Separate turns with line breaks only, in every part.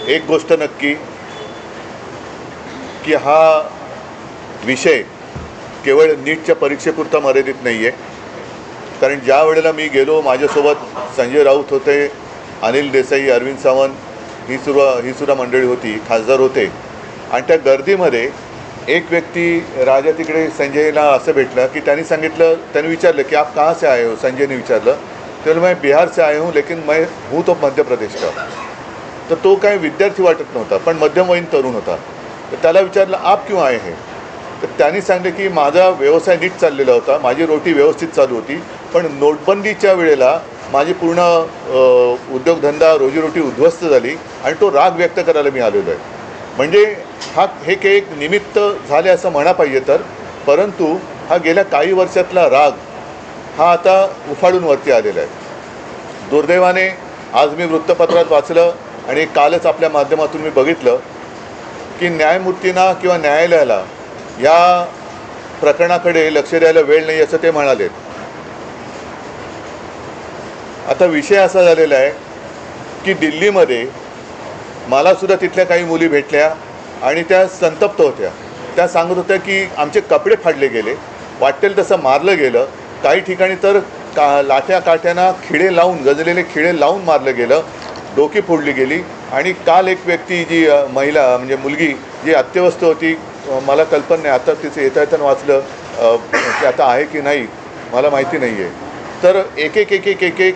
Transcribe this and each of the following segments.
एक गोष्ट नक्की की हा विषय केवळ नीटच्या परीक्षेपुरता मर्यादित नाही आहे. कारण ज्या वेळेला मी गेलो, माझ्यासोबत संजय राऊत होते, अनिल देसाई, अरविंद सावंत ही सुद्धा मंडळी होती, खासदार होते. आणि त्या गर्दीमध्ये एक व्यक्ती राजा तिकडे संजयला असं भेटलं की त्यांनी विचारलं की आप कहाँ से आए हो. संजयने विचारलं, तर मैं बिहार से आया हूँ लेकिन मैं हूँ तो मध्य प्रदेश का. तर तो काही विद्यार्थी वाटत नव्हता, पण मध्यमवयीन तरुण होता. तर त्याला विचारलं आप क्यों आए हैं. तर त्यांनी सांगितलं की माझा व्यवसाय नीट चाललेला होता, माझी रोटी व्यवस्थित चालू होती, पण नोटबंदीच्या वेळेला माझी पूर्ण उद्योगधंदा, रोजीरोटी उद्ध्वस्त झाली आणि तो राग व्यक्त करायला मी आलेलो आहे. म्हणजे हे काही एक निमित्त झाले असं म्हणा पाहिजे तर, परंतु हा गेल्या काही वर्षातला राग हा आता उफाळून वरती आलेला आहे. दुर्दैवाने आज मी वृत्तपत्रात वाचलं आणि कालच आपल्या माध्यमातून मी बघितलं की न्यायमूर्तींना किंवा न्यायालयाला या प्रकरणाकडे लक्ष द्यायला वेळ नाही असं ते म्हणाले. आता विषय असा झालेला आहे की दिल्लीमध्ये मलासुद्धा तिथल्या काही मुली भेटल्या आणि त्या संतप्त होत्या. त्या सांगत होत्या की आमचे कपडे फाडले गेले, वाटेल तसं मारलं गेलं, काही ठिकाणी तर लाठ्या काठ्यांना खिळे लावून, गजलेले खिळे लावून मारलं गेलं, डोकी फोडली गेली. आणि काल एक व्यक्ती, जी महिला म्हणजे मुलगी जी अत्यवस्थ होती, मला कल्पना नाही, आता तिचं येता वाचलं की आता आहे की नाही मला माहिती नाही आहे. तर एक एक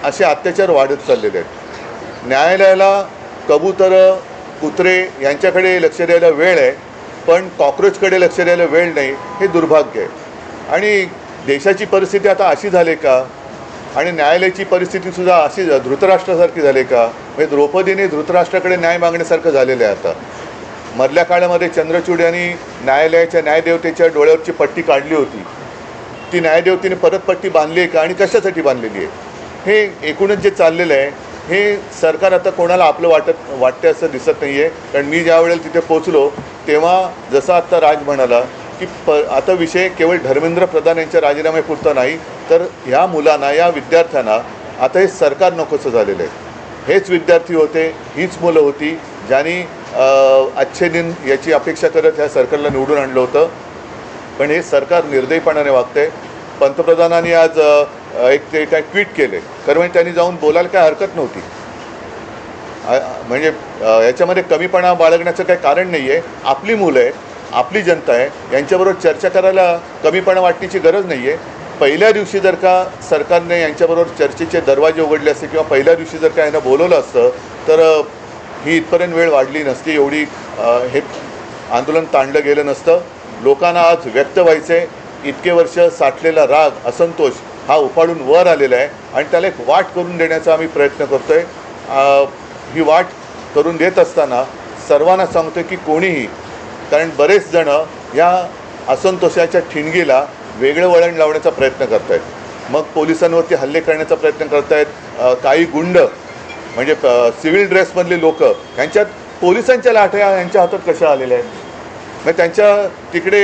असे अत्याचार वाढत चाललेले आहेत. न्यायालयाला कबूतरं, कुत्रे यांच्याकडे लक्ष द्यायला वेळ आहे, पण कॉक्रोचकडे लक्ष द्यायला वेळ नाही, हे दुर्भाग्य आहे. आणि देशाची परिस्थिती आता अशी झाली का, आणि न्यायालयाची परिस्थितीसुद्धा अशी धृतराष्ट्रासारखी झाली का. म्हणजे द्रौपदीने धृतराष्ट्राकडे न्याय मागण्यासारखं झालेलं आहे. आता मधल्या काळामध्ये चंद्रचूड यांनी न्यायालयाच्या न्यायदेवतेच्या डोळ्यावरची पट्टी काढली होती. ती न्यायदेवतेने परत पट्टी बांधली आहे का आणि कशासाठी बांधलेली आहे. हे एकूणच जे चाललेलं आहे, हे सरकार आता कोणाला आपलं वाटते असं दिसत नाही आहे. कारण मी ज्या वेळेला तिथे पोचलो तेव्हा जसं आत्ता राज म्हणाला की आता विषय केवळ धर्मेंद्र प्रधान यांच्या राजीनाम्यापुरता नाही, तर ह्या मुलांना, या विद्यार्थ्यांना आता हे सरकार नकोसं झालेलं आहे. हेच विद्यार्थी होते, हीच मुलं होती ज्यांनी अच्छे दिन याची अपेक्षा करत ह्या सरकारला निवडून आणलं होतं. पण हे सरकार निर्दयीपणाने वागतंय. पंतप्रधानांनी आज ते काय ट्विट केले, कारण म्हणजे त्यांनी जाऊन बोलायला काय हरकत नव्हती. म्हणजे याच्यामध्ये कमीपणा बाळगण्याचं काही कारण नाही आहे. आपली मुलं आहेत, आपली जनता आहे, यांच्याबरोबर चर्चा करायला कमीपणा वाटण्याची गरज नाही आहे. पहिल्या दिवशी जर का सरकारने यांच्याबरोबर चर्चेचे दरवाजे उघडले असते किंवा पहिल्या दिवशी जर का यांना बोलवलं असतं तर ही इथपर्यंत वेळ वाढली नसती, एवढी हे आंदोलन ताणलं गेलं नसतं. लोकांना आज व्यक्त व्हायचे, इतके वर्ष साठलेला राग, असंतोष हा उफाळून वर आलेला आहे आणि त्याला एक वाट करून देण्याचा आम्ही प्रयत्न करतो आहे. ही वाट करून देत असताना सर्वांना सांगतो की कोणीही, कारण बरेच जणं या असंतोषाच्या ठिणगीला वेगळं वळण लावण्याचा प्रयत्न करत आहेत. मग पोलिसांवरती हल्ले करण्याचा प्रयत्न करत आहेत. काही गुंड म्हणजे सिव्हिल ड्रेसमधले लोक, ह्यांच्यात पोलिसांच्या लाठ्या यांच्या हातात कशा आलेल्या आहेत. मग त्यांच्या तिकडे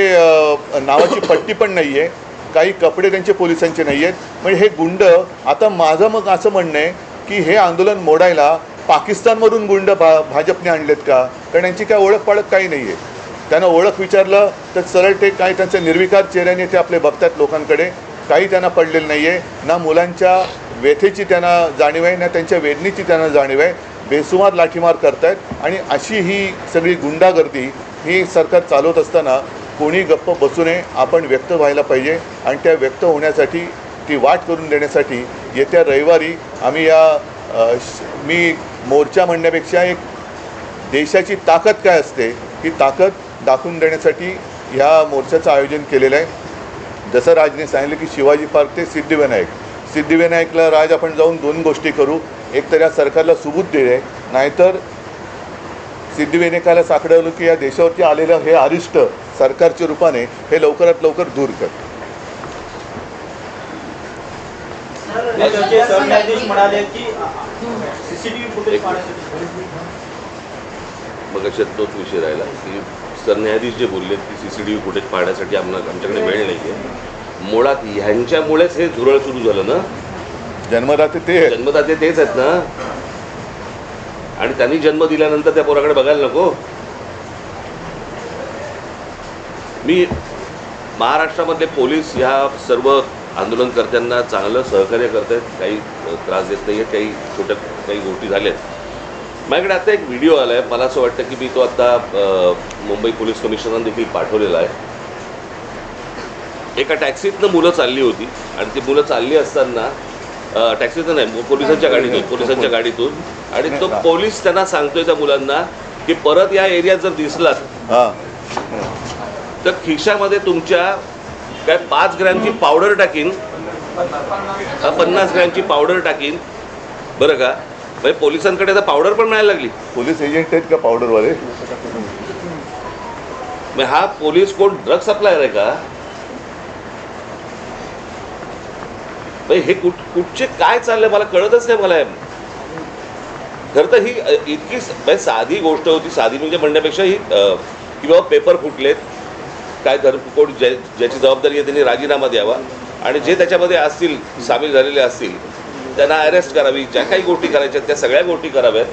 नावाची पट्टी पण नाही आहे, काही कपडे त्यांचे पोलिसांचे नाही आहेत. म्हणजे हे गुंड, आता माझं मग असं म्हणणं आहे की हे आंदोलन मोडायला पाकिस्तानमधून गुंड भाजपने आणलेत का. कारण यांची काय ओळख पाळख काही नाही आहे. त्यांना ओळख विचारलं तर सरळ ते काही त्यांच्या निर्विकार चेहऱ्याने ते आपले बघतात लोकांकडे. काही त्यांना पडलेलं नाही आहे. ना मुलांच्या व्यथेची त्यांना जाणीव आहे, ना त्यांच्या वेदनेची त्यांना जाणीव आहे. बेसुमार लाठीमार करतायत. आणि अशी ही सगळी गुंडागर्दी ही सरकार चालवत असताना कोणी गप्प बसू नये. आपण व्यक्त व्हायला पाहिजे आणि त्या व्यक्त होण्यासाठी, ती वाट करून देण्यासाठी येत्या रविवारी आम्ही मी मोर्चा म्हणण्यापेक्षा एक देशाची ताकद काय असते ही ताकद दाखवून देण्यासाठी ह्या मोर्चाचं आयोजन केलेलं आहे. जसं राजने सांगितलं की शिवाजी पार्क ते सिद्धिविनायकला राज आपण जाऊन दोन गोष्टी करू. एक तर या सरकारला सुबूत दे, नाहीतर सिद्धिविनायकाला साकडवलं की या देशावरती आलेलं हे अरिष्ट सरकारच्या रूपाने हे लवकरात लवकर दूर कर.
मग अशात तोच विषय राहिला की सरन्यायाधीश जे बोलले की CCTV फुटेज पाहण्यासाठी आमच्याकडे वेळ नाही आहे. मुळात ह्यांच्यामुळेच हे धुरळ सुरू झालं ना.
जन्मदाते तेच आहेत ना.
आणि त्यांनी जन्म दिल्यानंतर त्या पोराकडे बघायला नको. मी महाराष्ट्रामधले पोलीस ह्या सर्व आंदोलनकर्त्यांना चांगलं सहकार्य करत आहेत, काही त्रास देत नाही आहेत, काही गोष्टी झाल्यात. माझ्याकडे आता एक व्हिडिओ आला आहे, मला असं वाटतं की मी तो आता मुंबई पोलीस कमिशनरने देखील पाठवलेला आहे. एका टॅक्सीतनं मुलं चालली होती आणि ती मुलं चालली असताना टॅक्सीतनं नाही, पोलिसांच्या गाडीतून आणि तो पोलीस त्यांना सांगतोय त्या मुलांना की परत या एरियात जर दिसलात तर खिशामध्ये तुमच्या काय 5 ग्रॅमची पावडर टाकीन, 50 ग्रॅमची पावडर टाकीन, बरं का. म्हणजे पोलिसांकडे आता पावडर पण मिळायला लागली. पोलीस
एजंट आहेत का पावडरवाले?
मग हा पोलीस कोण ड्रग सप्लायर आहे का? हे कुठचे काय चाललंय मला कळतच नाही. मला खरं तर ही इतकी साधी गोष्ट होती. साधी म्हणजे म्हणण्यापेक्षा ही की बाबा पेपर फुटलेत, काय कोण ज्याची जबाबदारी आहे त्यांनी राजीनामा द्यावा आणि जे त्याच्यामध्ये असतील सामील झालेले असतील त्यांना अरेस्ट करावी. ज्या काही गोष्टी करायच्या त्या सगळ्या गोष्टी कराव्यात.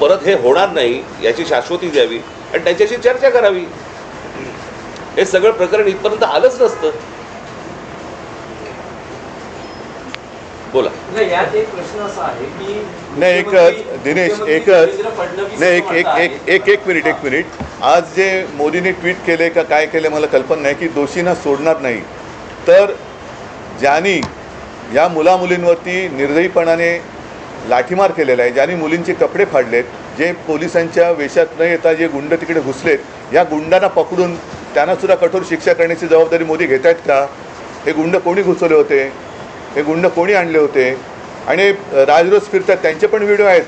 परत हे होणार नाही याची शाश्वती द्यावी आणि त्यांच्याशी चर्चा करावी. हे सगळं प्रकरण इथपर्यंत आलंच नसतं. बोला.
यात एक प्रश्न असा आहे की
नाही, एकच दिनेश, एक मिनिट. आज जे मोदींनी ट्विट केले का काय केले मला कल्पना नाही, की दोषींना सोडणार नाही. तर ज्यांनी या मुलामुलींवरती निर्दयीपणाने लाठीमार केलेला आहे, ज्यांनी मुलींचे कपडे फाडलेत, जे पोलिसांच्या वेशात न येता जे गुंड तिकडे घुसलेत, या गुंडांना पकडून त्यांनासुद्धा कठोर शिक्षा करण्याची जबाबदारी मोदी घेत आहेत का? हे गुंड कोणी घुसवले होते? हे गुंड कोणी आणले होते? आणि राजरोज फिरतात, त्यांचे पण व्हिडिओ आहेत.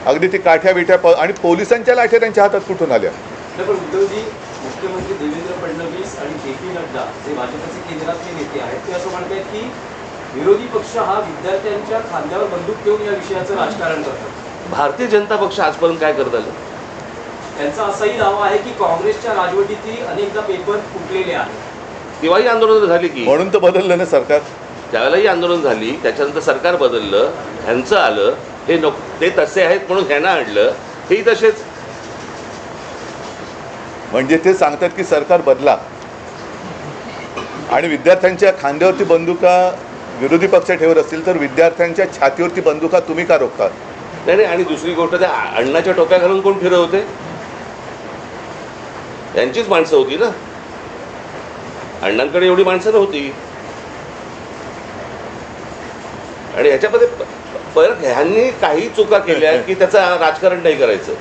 अगदी ती काठ्या बिठ्या आणि पोलिसांच्या लाठ्या त्यांच्या हातात कुठून आल्या?
पण उद्धवजी, मुख्यमंत्री देवेंद्र फडणवीस आणि जे.पी. नड्डा जे भाजपचे केंद्रातले नेते आहेत ते असं म्हणतात की विरोधी पक्ष हा विद्यार्थ्यांच्या खांद्यावर बंदूक ठेवून या विषयाचं राजकारण करतात.
भारतीय जनता पक्ष आजपर्यंत काय करत आलं?
त्यांचा असाही दावा आहे की काँग्रेसच्या राजवटीतही अनेकदा पेपर फुटलेले आहेत.
तेव्हाही आंदोलन झाली की,
म्हणून तर बदललं ना सरकार.
त्यावेळेलाही आंदोलन झाली, त्याच्यानंतर सरकार बदललं, ह्यांचं आलं. हे ते तसे आहेत म्हणून ह्यांना आणलं, हेही तसेच.
म्हणजे ते सांगतात की सरकार बदला आणि विद्यार्थ्यांच्या खांद्यावरती बंदुका विरोधी पक्ष ठेवत असतील तर विद्यार्थ्यांच्या छातीवरती बंदुका तुम्ही का रोखतात?
नाही. आणि दुसरी गोष्ट, त्या अण्णाच्या टोप्या घालून कोण फिरत होते? यांचीच माणसं होती ना. अण्णांकडे एवढी माणसं नव्हती. आणि ह्याच्यामध्ये परत ह्यांनी काही चुका केल्या की त्याचं राजकारण नाही करायचं.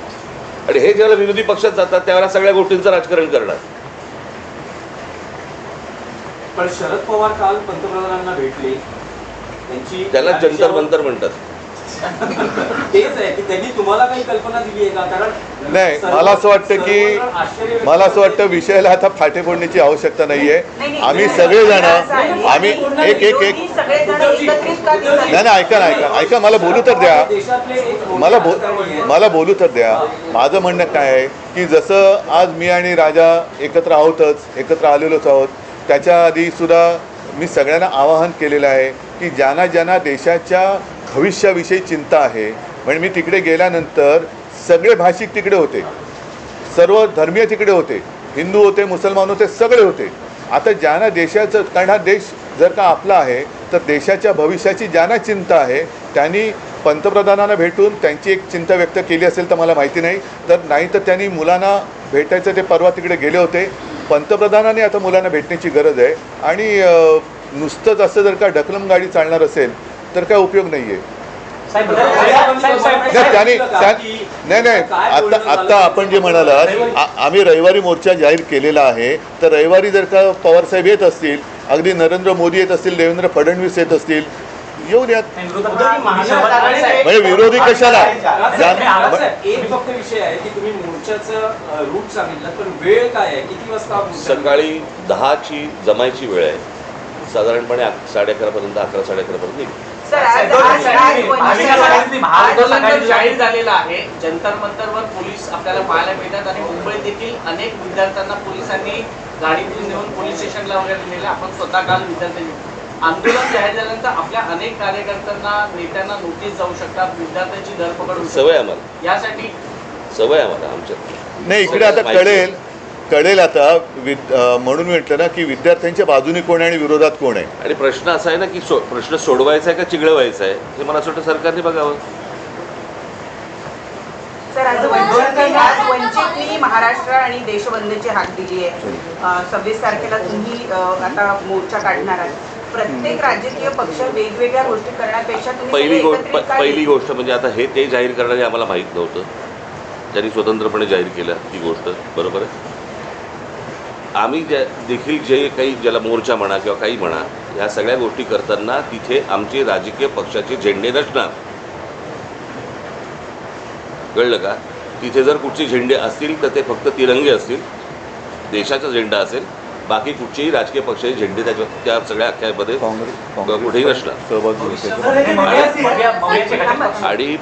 आणि हे ज्यावेळेला विरोधी पक्षात जातात त्यावेळेला सगळ्या गोष्टींचं राजकारण करणार.
पण शरद पवार काल पंतप्रधानांना भेटले,
त्याला जंतर मंतर म्हणतात.
तेच आहे की त्यांनी तुम्हाला काही कल्पना दिली आहे का? कारण
नाही, मला असं वाटतं विषयाला आता फाटे फोडण्याची आवश्यकता नाहीये. आम्ही सगळेजण ऐका मला बोलू तर द्या. मला बोलू तर द्या. माझं म्हणणं काय आहे की जसं आज मी आणि राजा एकत्र एकत्र आलेलोच आहोत, त्याच्या आधी सुद्धा मी सगळ्यांना आवाहन केलेलं आहे की ज्यांना देशाच्या भविष्याविषयी चिंता आहे. म्हणजे मी तिकडे गेल्यानंतर सगळे भाषिक तिकडे होते, सर्व धर्मीय तिकडे होते, हिंदू होते, मुसलमान होते, सगळे होते. आता ज्यांना देशाचं, कारण हा देश जर का आपला आहे तर देशाच्या भविष्याची ज्यांना चिंता आहे त्यांनी पंतप्रधानांना भेटून त्यांची एक चिंता व्यक्त केली असेल तर मला माहिती नाही. तर त्यांनी मुलांना भेटायचं, ते परवा तिकडे गेले होते. पंतप्रधानांनी आता मुलांना भेटण्याची गरज आहे. आणि नुसतंच असं जर का ढकलम गाडी चालणार असेल तर काय उपयोग नाही आहे. नाही, आत्ता आपण जे म्हणालात, आम्ही रविवारी मोर्चा जाहीर केलेला आहे. तर रविवारी जर का पवारसाहेब येत असतील, अगदी नरेंद्र मोदी येत असतील, देवेंद्र फडणवीस येत असतील, येऊन यात. म्हणजे विरोधी कशाला?
एक फक्त विषय आहे की तुम्ही मोर्चाचं रूट सांगितलं, पण वेळ काय आहे? किती वाजता?
सकाळी 10ची जमायची वेळ आहे. साधारणपणे 11:30 पर्यंत, 11, 11:30 पर्यंत निघू.
जाहीर झालेला आहे. जंतर मंतरवर पोलीस आपल्याला पाहायला मिळतात आणि मुंबईत देखील अनेक विद्यार्थ्यांना पोलिसांनी गाडीतून नेऊन पोलीस स्टेशनला वगैरे नेले. आपण स्वतः काल विद्यार्थ्यांनी आंदोलन जाहीर झाल्यानंतर आपल्या अनेक कार्यकर्त्यांना नेत्यांना नोटीस जाऊ शकतात, विद्यार्थ्यांची धरपकड होऊ
सवय
शकते.
आम्हाला
यासाठी
सवय आम्हाला आमच्यात
नाही इकडे आता
माहिती
कळेल आता म्हणून म्हटलं ना की विद्यार्थ्यांच्या बाजूने कोण आहे आणि विरोधात कोण आहे.
आणि प्रश्न असा आहे ना की प्रश्न सोडवायचा आहे का चिघळवायचा आहे हे मला असं वाटतं सरकारने बघावं.
सर आज वंचितनी महाराष्ट्र आणि देशबंदची हाक दिली आहे. 26 तारखेला तुम्ही आता मोर्चा काढणार आहात. प्रत्येक राजकीय पक्ष वेगवेगळ्या गोष्टी करण्यापेक्षा तुम्ही
पहिली
सगळे
गोष्ट
एकत्रित का
पहिली
नाही?
गोष्ट म्हणजे आता हे ते जाहीर करणारे आम्हाला माहीत नव्हतं. त्यांनी स्वतंत्रपणे जाहीर केलं ती गोष्ट बरोबर आहे. आम्ही देखील जे काही ज्याला मोर्चा म्हणा किंवा काही म्हणा ह्या सगळ्या गोष्टी करताना तिथे आमचे राजकीय पक्षाचे झेंडे नसणार. कळलं का? तिथे जर कुठचे झेंडे असतील तर ते फक्त तिरंगे असतील, देशाचा झेंडा असेल. बाकी कुठचेही राजकीय पक्षाचे झेंडे त्या सगळ्या अख्यामध्ये कुठेही नसणार.
सहभागी होते.
आणि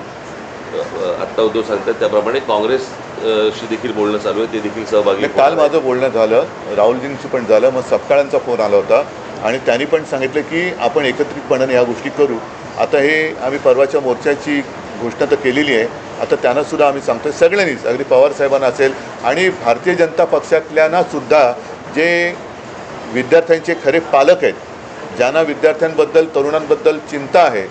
आत्ता उद्धव सांगतात त्याप्रमाणे काँग्रेसशी देखील बोलणं चालू आहे, ते देखील सहभागी
नाही, काल माझं बोलणं झालं, राहुलजींशी पण झालं, मग सपकाळांचा फोन आला होता आणि त्यांनी पण सांगितलं की आपण एकत्रितपणाने या गोष्टी करू. आता हे आम्ही परवाच्या मोर्चाची घोषणा तर केलेली आहे. आता त्यांनासुद्धा आम्ही सांगतो सगळ्यांनीच, अगदी पवारसाहेबांना असेल आणि भारतीय जनता पक्षातल्यांनासुद्धा जे विद्यार्थ्यांचे खरे पालक आहेत, ज्यांना विद्यार्थ्यांबद्दल तरुणांबद्दल चिंता आहे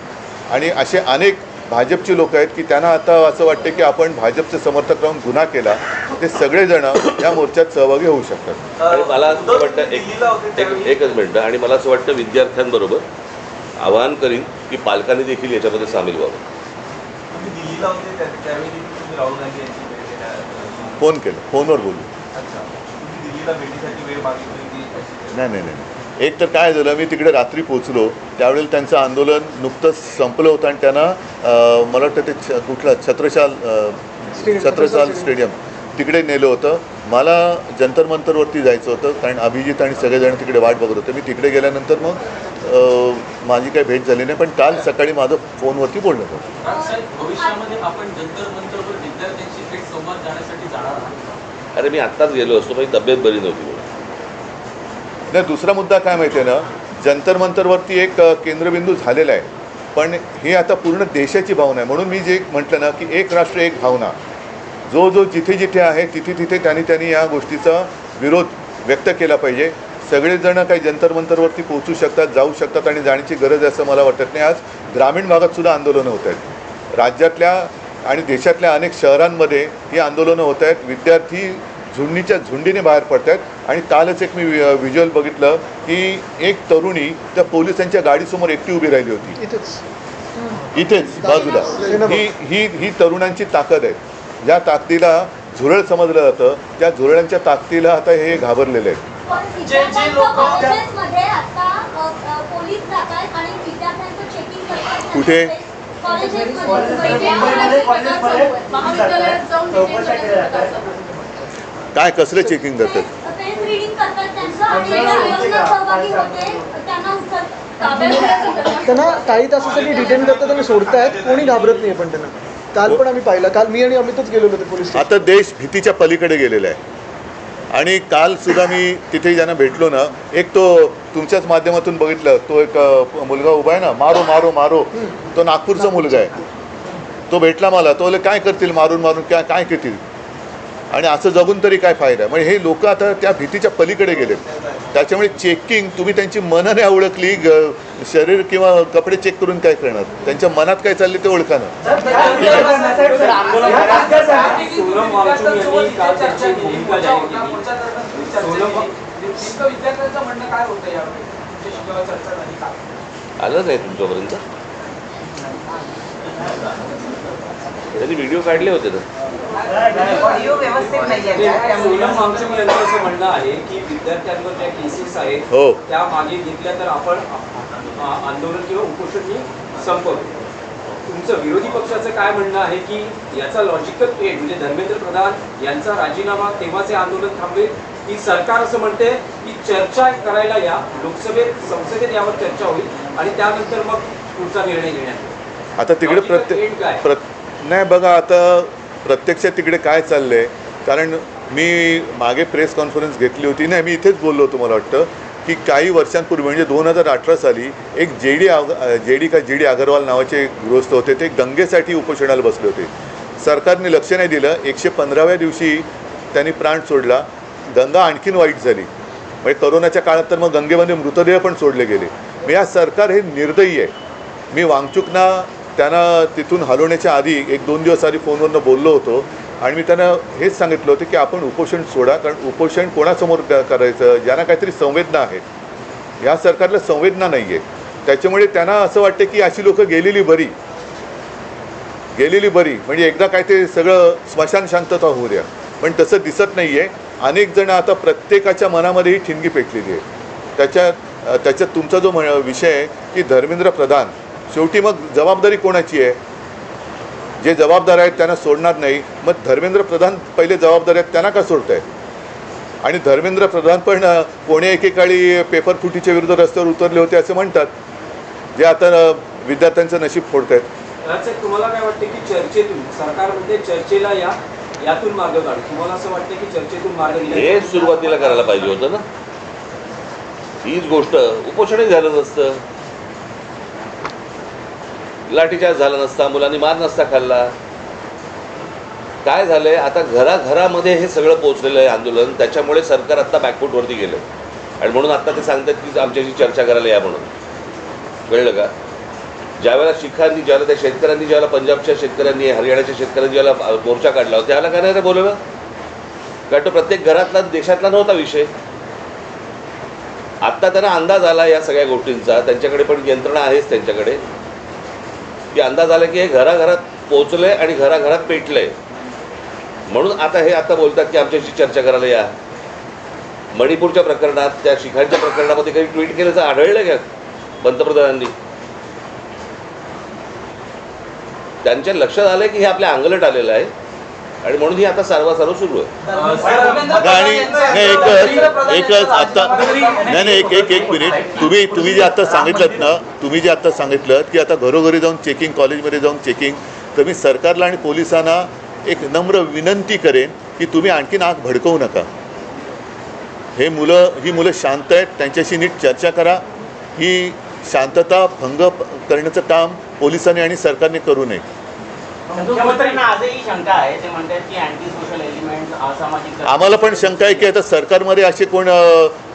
आणि असे अनेक भाजपची लोक आहेत की त्यांना आता असं वाटते की आपण भाजपचे समर्थक राहून गुन्हा केला, ते सगळेजण या मोर्चात सहभागी होऊ शकतात.
आणि मला असं वाटतं एकच मिनटं, आणि मला असं वाटतं विद्यार्थ्यांबरोबर आवाहन करीन की पालकांनी देखील याच्यामध्ये सामील व्हावं.
तुम्ही दिल्लीला होते त्यावेळी तुम्ही राहुल गांधी यांची भेट घेण्यात
फोन केलं, फोनवर बोलू.
अच्छा, तुम्ही दिल्लीला भेटीसाठी वेळ मागितली की
नाही. एक तर काय झालं, मी तिकडे रात्री पोचलो त्यावेळेला त्यांचं आंदोलन नुकतंच संपलं होतं आणि त्यांना मला वाटतं ते कुठलं छत्रसाल स्टेडियम तिकडे नेलं होतं. मला जंतर मंतरवरती जायचं होतं कारण अभिजित आणि सगळेजण तिकडे वाट बघत होते. मी तिकडे गेल्यानंतर मग माझी काही भेट झाली नाही, पण काल सकाळी माझं फोनवरती बोलणं होतं.
भविष्यामध्ये आपण जंतर मंतरवर विद्यार्थ्यांशी थेट संवाद जाण्यासाठी जाणार आहात.
अरे मी आत्ताच गेलो असतो, माझी तब्येत बरी नव्हती म्हणून.
नाही, दुसरा मुद्दा काय माहिती आहे ना, जंतर मंतरवरती एक केंद्रबिंदू झालेला आहे, पण ही आता पूर्ण देशाची भावना आहे. म्हणून मी जे म्हटलं ना की एक राष्ट्र एक भावना, जो जिथे आहे तिथे त्यांनी या गोष्टीचा विरोध व्यक्त केला पाहिजे. सगळेजण काही जंतर मंतरवरती पोहोचू शकतात, जाऊ शकतात आणि जाण्याची गरज आहे असं मला वाटत नाही. आज ग्रामीण भागातसुद्धा आंदोलनं होत आहेत, राज्यातल्या आणि देशातल्या अनेक शहरांमध्ये ही आंदोलनं होत आहेत. विद्यार्थी झुंडीच्या झुंडीने बाहेर पडत आहेत आणि कालच एक मी व्हिज्युअल बघितलं की एक तरुणी त्या पोलिसांच्या गाडीसमोर एकटी उभी राहिली होती इथेच बाजूला. ही तरुणांची ताकद आहे. ज्या ताकदीला झुरळ समजलं जातं त्या झुरळांच्या ताकदीला आता हे घाबरलेले आहेत. कुठे काय कसलं चेकिंग करतात?
त्यांना काही तासासाठी डिटेन करतात आणि सोडतायत, कोणी घाबरत नाही. पण त्यांना काल पण आम्ही पाहिलं, काल मी आणि अमितच गेलेलो होते पोलीस.
आता देश भीतीच्या पलीकडे गेलेला आहे आणि कालसुद्धा मी तिथे ज्यांना भेटलो ना, एक तो तुमच्याच माध्यमातून बघितलं, तो एक मुलगा उभा आहे ना, मारो मारो मारो, तो नागपूरचा मुलगा आहे. तो भेटला मला, तो बोलले काय करतील मारून काय करतील आणि असं जगून तरी काय फायदा. म्हणजे हे लोक आता त्या भीतीच्या पलीकडे गेलेत. त्याच्यामुळे चेकिंग तुम्ही त्यांची मनं नाही ओळखली, शरीर किंवा कपडे चेक करून काय करणार, त्यांच्या मनात काय चालले ते ओळखानं.
आलं नाही तुमच्यापर्यंत? त्यांनी व्हिडिओ काढले होते ना.
ऑडिओ व्यवस्थित नाही आहे.
सोनम वांगचुक यांचं असं म्हणणं आहे की विद्यार्थ्यांवर ज्या केसेस आहेत
हो.
त्या मागे घेतल्या तर आपण आंदोलन किंवा उपोषण ही संपवू. तुमचं विरोधी पक्षाचं काय म्हणणं आहे की याचा लॉजिकल एंड म्हणजे धर्मेंद्र प्रधान यांचा राजीनामा तेव्हाच हे आंदोलन थांबेल, की सरकार असं म्हणते की चर्चा करायला या, लोकसभेत संसदेत यावर चर्चा होईल आणि त्यानंतर मग पुढचा निर्णय घेण्यात.
आता तिकडे नाही बघा, आता प्रत्यक्षात तिकडे काय चाललं आहे, कारण मी मागे प्रेस कॉन्फरन्स घेतली होती, नाही मी इथेच बोललो होतो मला वाटतं की काही वर्षांपूर्वी म्हणजे 2018 साली एक जे डी अगरवाल नावाचे एक गृहस्थ होते, ते गंगेसाठी उपोषणाला बसले होते. सरकारने लक्ष नाही दिलं. 115व्या दिवशी त्यांनी प्राण सोडला. गंगा आणखीन वाईट झाली. म्हणजे करोनाच्या काळात तर मग गंगेमध्ये मृतदेह पण सोडले गेले. मग या सरकार हे निर्दयी आहे. मी वांगचुकना त्यांना तिथून हलवण्याच्या आधी 1-2 दिवस आधी फोनवरनं बोललो होतो आणि मी त्यांना हेच सांगितलं होतं की आपण उपोषण सोडा, कारण उपोषण कोणासमोर करायचं, ज्यांना काहीतरी संवेदना आहेत. या सरकारला संवेदना नाही आहे. त्याच्यामुळे त्यांना असं वाटतं की अशी लोकं गेलेली बरी, म्हणजे एकदा काय ते सगळं स्मशान शांतता होऊ द्या. पण तसं दिसत नाही आहे. अनेक जण आता प्रत्येकाच्या मनामध्ये ही ठिणगी पेटलेली आहे. त्याच्यात तुमचा जो विषय आहे की धर्मेंद्र प्रधान, शेवटी मग जबाबदारी कोणाची आहे? जे जबाबदार आहेत त्यांना सोडणार नाही. मग धर्मेंद्र प्रधान पहिले जबाबदार आहेत, त्यांना का सोडताय? आणि धर्मेंद्र प्रधान पण कोणी एकेकाळी पेपर फुटीच्या विरुद्ध रस्त्यावर उतरले होते असं म्हणतात, जे आता विद्यार्थ्यांचं नशीब फोडत आहेत.
साहेब, तुम्हाला काय वाटतं की चर्चेतून सरकार म्हणते चर्चेला यातून मार्ग काढ, तुम्हाला असं वाटतं की चर्चेतून मार्ग
हे सुरुवातीला करायला पाहिजे होतं ना. हीच गोष्ट उपोषणही झालं नसतं, लाठीचार्ज झाला नसता, मुलांनी मार नसता खाल्ला. काय झालंय आता घराघरामध्ये हे सगळं पोहोचलेलं आहे आंदोलन. त्याच्यामुळे सरकार आत्ता बॅकफूटवरती गेलं आणि म्हणून आत्ता ते सांगतात की आमच्याशी चर्चा करायला या म्हणून. कळलं का? ज्यावेळेला ज्यावेळेला त्या शेतकऱ्यांनी, ज्यावेळेला पंजाबच्या शेतकऱ्यांनी, हरियाणाच्या शेतकऱ्यांनी ज्यावेळेला मोर्चा काढला होता, त्यावेळेला काय नाही बोलवलं, कारण तो प्रत्येक घरातला देशातला नव्हता विषय. आत्ता त्यांना अंदाज आला या सगळ्या गोष्टींचा, त्यांच्याकडे पण यंत्रणा आहेच त्यांच्याकडे, की अंदाज आला की हे घराघरात पोचलंय आणि घराघरात पेटलंय. म्हणून आता बोलतात की आमच्याशी चर्चा करायला या. मणिपूरच्या प्रकरणात, त्या शिखांच्या प्रकरणामध्ये काही ट्विट केल्याचं आढळलं का पंतप्रधानांनी? त्यांच्या लक्षात आलंय की हे आपल्या अंगलट आलेलं आहे आणि म्हणून ही आता सर्व सुरू आहे.
आणि एकच आता नाही एक मिनिट, तुम्ही जे आता सांगितलं की आता घरोघरी जाऊन चेकिंग, कॉलेजमध्ये जाऊन चेकिंग, तर मी सरकारला आणि पोलिसांना एक नम्र विनंती करेन की तुम्ही आणखीन आग भडकवू नका. ही मुलं शांत आहेत, त्यांच्याशी नीट चर्चा करा. ही शांतता भंग करण्याचं काम पोलिसांनी आणि सरकारने करू नये.
मुख्यमंत्र्यांना आजही शंका आहे, ते म्हणतात की अँटी सोशल एलिमेंट, असामाजिक.
आम्हाला पण शंका आहे की आता सरकारमध्ये असे कोण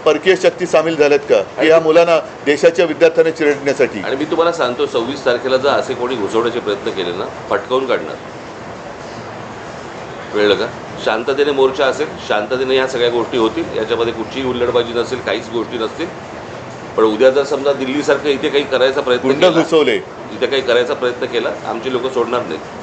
परकीय शक्ती सामील झाल्यात का की या मुलांना, देशाच्या विद्यार्थ्यांना चिरडण्यासाठी?
आणि मी तुम्हाला सांगतो 26 तारखेला जर असे कोणी घुसवण्याचे प्रयत्न केले ना, फटकावून काढणार. कळलं का? शांततेने मोर्चा असेल, शांततेने ह्या सगळ्या गोष्टी होतील, याच्यामध्ये कुठचीही हुल्लडबाजी नसेल, काहीच गोष्टी नसतील. पण उद्या जर समजा दिल्लीसारखं इथे काही करायचा प्रयत्न केला,
घुसवले,
इथे काही करायचा प्रयत्न केला, आमची लोक सोडणार नाहीत.